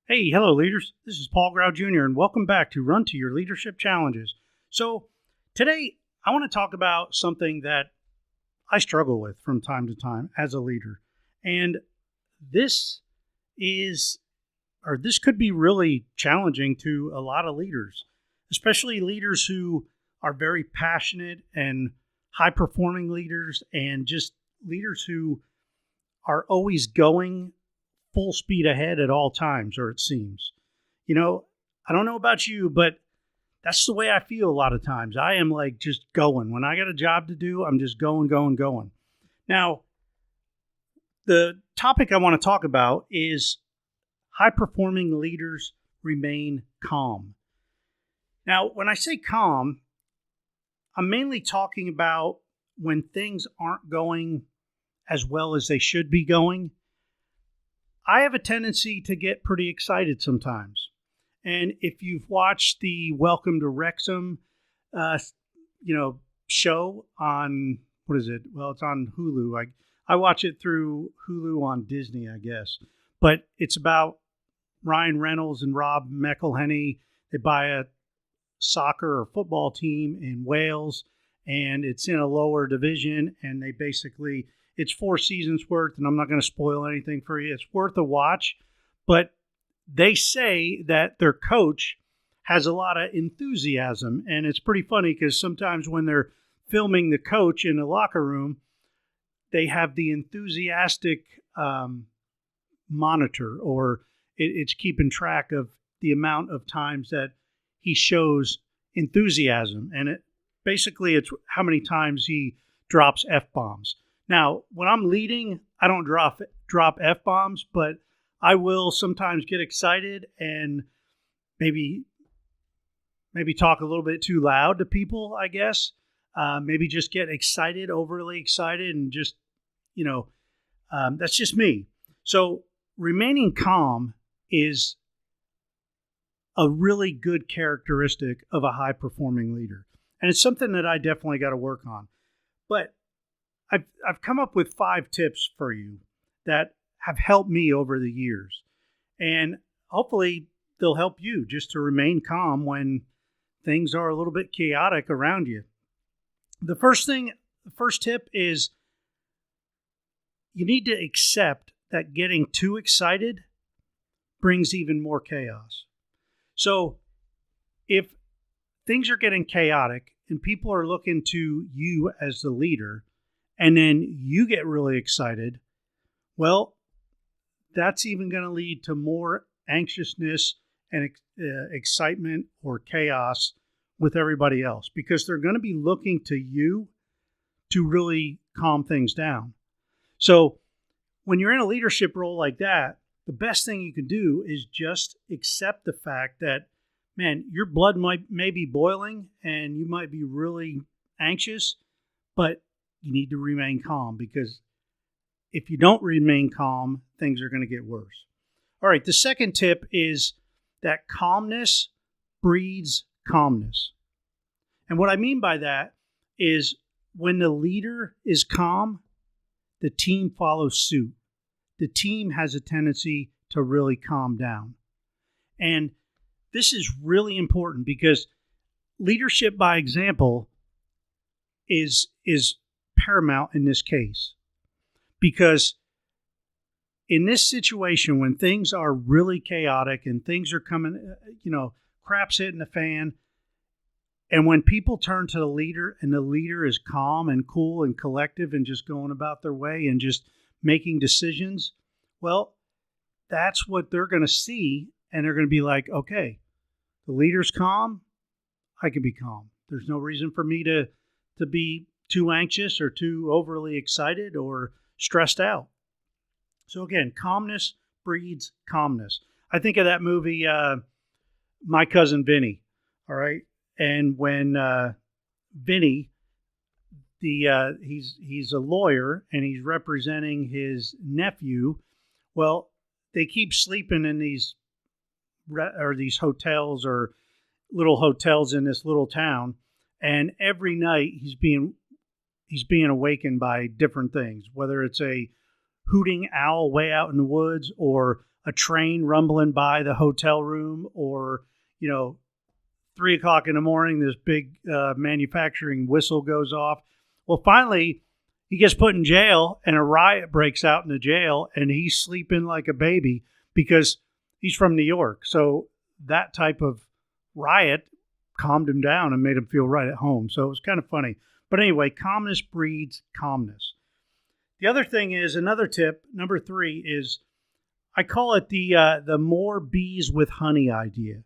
Hey, hello, leaders. This is Paul Grau Jr., and welcome back to Run to Your Leadership Challenges. So, today I want to talk about something that I struggle with from time to time as a leader. And this this could be really challenging to a lot of leaders, especially leaders who are very passionate and high performing leaders, and just leaders who are always going full speed ahead at all times, or it seems. I don't know about you, but that's the way I feel a lot of times. I am like just going. When I got a job to do, I'm just going, going, going. Now, the topic I want to talk about is high performing leaders remain calm. Now, when I say calm, I'm mainly talking about when things aren't going as well as they should be going. I have a tendency to get pretty excited sometimes. And if you've watched the Welcome to Wrexham, show on, what is it? Well, it's on Hulu. I watch it through Hulu on Disney, I guess. But it's about Ryan Reynolds and Rob McElhenney. They buy a soccer or football team in Wales, and it's in a lower division, and they basically... It's 4 seasons worth, and I'm not going to spoil anything for you. It's worth a watch, but they say that their coach has a lot of enthusiasm, and it's pretty funny because sometimes when they're filming the coach in the locker room, they have the enthusiastic monitor, or it's keeping track of the amount of times that he shows enthusiasm, and it's how many times he drops F-bombs. Now, when I'm leading, I don't drop F-bombs, but I will sometimes get excited and maybe talk a little bit too loud to people, I guess. Maybe just get excited, overly excited, and just, that's just me. So remaining calm is a really good characteristic of a high-performing leader. And it's something that I definitely got to work on. But I've come up with 5 tips for you that have helped me over the years. And hopefully they'll help you just to remain calm when things are a little bit chaotic around you. The first tip is you need to accept that getting too excited brings even more chaos. So if things are getting chaotic and people are looking to you as the leader, and then you get really excited, well, that's even going to lead to more anxiousness and excitement or chaos with everybody else, because they're going to be looking to you to really calm things down. So when you're in a leadership role like that, the best thing you can do is just accept the fact that, man, your blood may be boiling and you might be really anxious, but you need to remain calm, because if you don't remain calm, things are going to get worse. All right, the second tip is that calmness breeds calmness. And what I mean by that is when the leader is calm, the team follows suit. The team has a tendency to really calm down. And this is really important because leadership by example is paramount in this case, because in this situation, when things are really chaotic and things are coming, crap's hitting the fan, and when people turn to the leader and the leader is calm and cool and collective and just going about their way and just making decisions, well, that's what they're going to see, and they're going to be like, okay, the leader's calm, I can be calm. There's no reason for me to be too anxious or too overly excited or stressed out. So again, calmness breeds calmness. I think of that movie, My Cousin Vinny. All right. And when Vinny, he's a lawyer and he's representing his nephew. Well, they keep sleeping in these hotels or little hotels in this little town, and every night he's being awakened by different things, whether it's a hooting owl way out in the woods or a train rumbling by the hotel room, or, 3 o'clock in the morning, this big manufacturing whistle goes off. Well, finally, he gets put in jail, and a riot breaks out in the jail, and he's sleeping like a baby because he's from New York. So that type of riot calmed him down and made him feel right at home. So it was kind of funny. But anyway, calmness breeds calmness. The other thing is, another tip, number 3, is I call it the more bees with honey idea.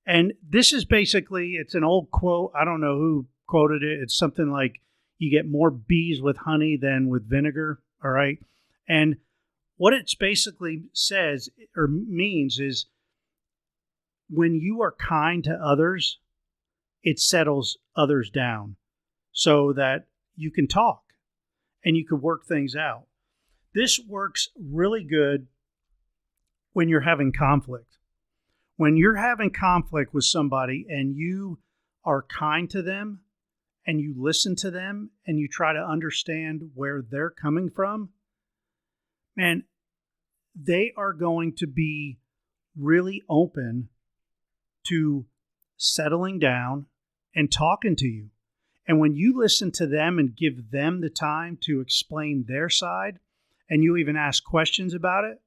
And this is basically, it's an old quote. I don't know who quoted it. It's something like, you get more bees with honey than with vinegar. All right. And what it basically says or means is, when you are kind to others, it settles others down so that you can talk and you can work things out. This works really good when you're having conflict. When you're having conflict with somebody and you are kind to them and you listen to them and you try to understand where they're coming from, man, they are going to be really open to settling down and talking to you. And when you listen to them and give them the time to explain their side, and you even ask questions about it,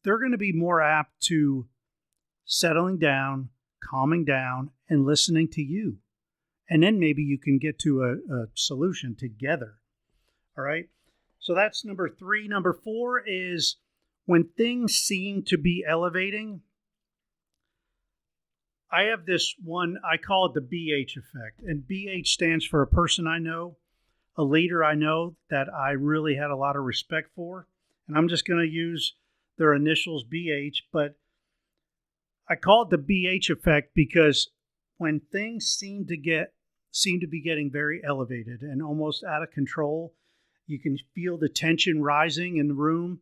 they're going to be more apt to settling down, calming down, and listening to you. And then maybe you can get to a solution together. All right? So that's number 3. Number 4 is, when things seem to be elevating, I have this one, I call it the BH effect. And BH stands for a person I know, a leader I know that I really had a lot of respect for. And I'm just going to use their initials, BH. But I call it the BH effect because when things seem to be getting very elevated and almost out of control, you can feel the tension rising in the room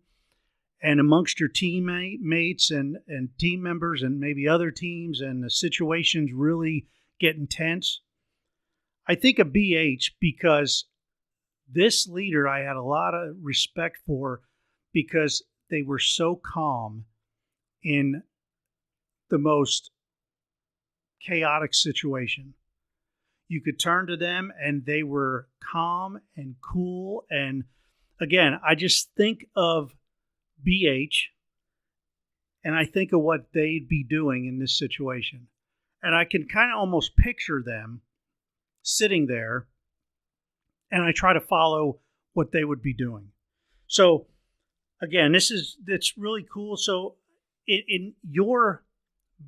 and amongst your teammates and team members and maybe other teams, and the situations really get intense. I think of BH because this leader I had a lot of respect for, because they were so calm in the most chaotic situation. You could turn to them and they were calm and cool. And again, I just think of BH and I think of what they'd be doing in this situation. And I can kind of almost picture them sitting there, and I try to follow what they would be doing. So again, that's really cool. So in your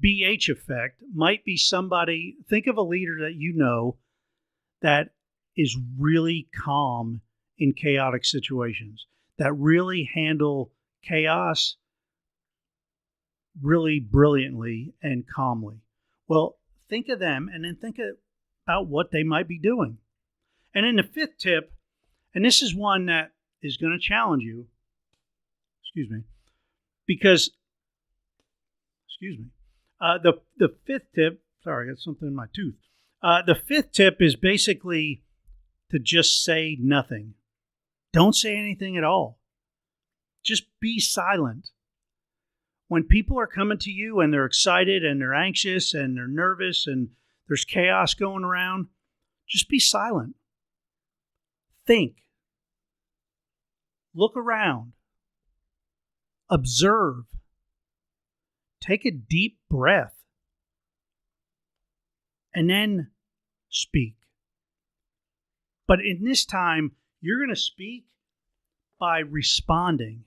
BH effect might be somebody, think of a leader that you know that is really calm in chaotic situations, that really handle chaos really brilliantly and calmly. Well, think of them and then think about what they might be doing. And then the 5th tip, and this is one that is going to challenge you, because, the 5th tip, sorry, I got something in my tooth. The 5th tip is basically to just say nothing. Don't say anything at all. Just be silent. When people are coming to you and they're excited and they're anxious and they're nervous and there's chaos going around, just be silent. Think. Look around. Observe. Take a deep breath. And then speak. But in this time, you're going to speak by responding.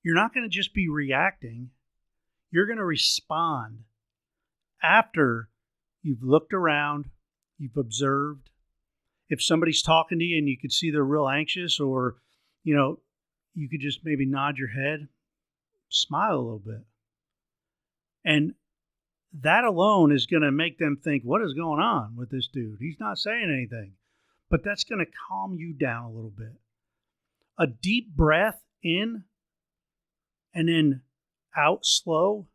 You're not going to just be reacting. You're going to respond after you've looked around, you've observed. If somebody's talking to you and you could see they're real anxious, or, you could just maybe nod your head, smile a little bit. And that alone is going to make them think, what is going on with this dude? He's not saying anything. But that's going to calm you down a little bit. A deep breath in and then out slow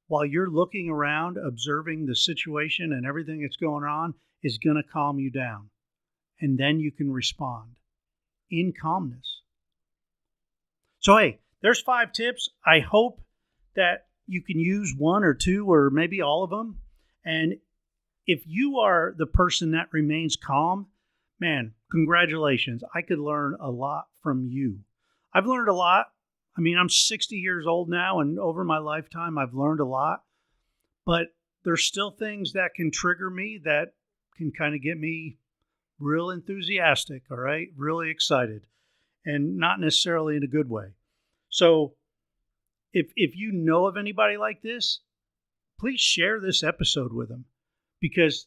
while you're looking around, observing the situation and everything that's going on, is going to calm you down. And then you can respond in calmness. So, hey, there's 5 tips. I hope that you can use one or two or maybe all of them. And if you are the person that remains calm, man, congratulations. I could learn a lot from you. I've learned a lot. I mean, I'm 60 years old now, and over my lifetime, I've learned a lot. But there's still things that can trigger me that can kind of get me real enthusiastic, all right? Really excited, and not necessarily in a good way. So if you know of anybody like this, please share this episode with them, because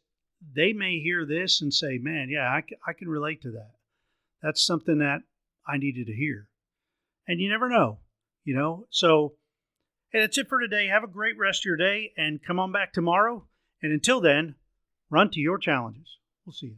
they may hear this and say, man, yeah, I can relate to that. That's something that I needed to hear. And you never know, So, hey, that's it for today. Have a great rest of your day and come on back tomorrow. And until then, run to your challenges. We'll see you.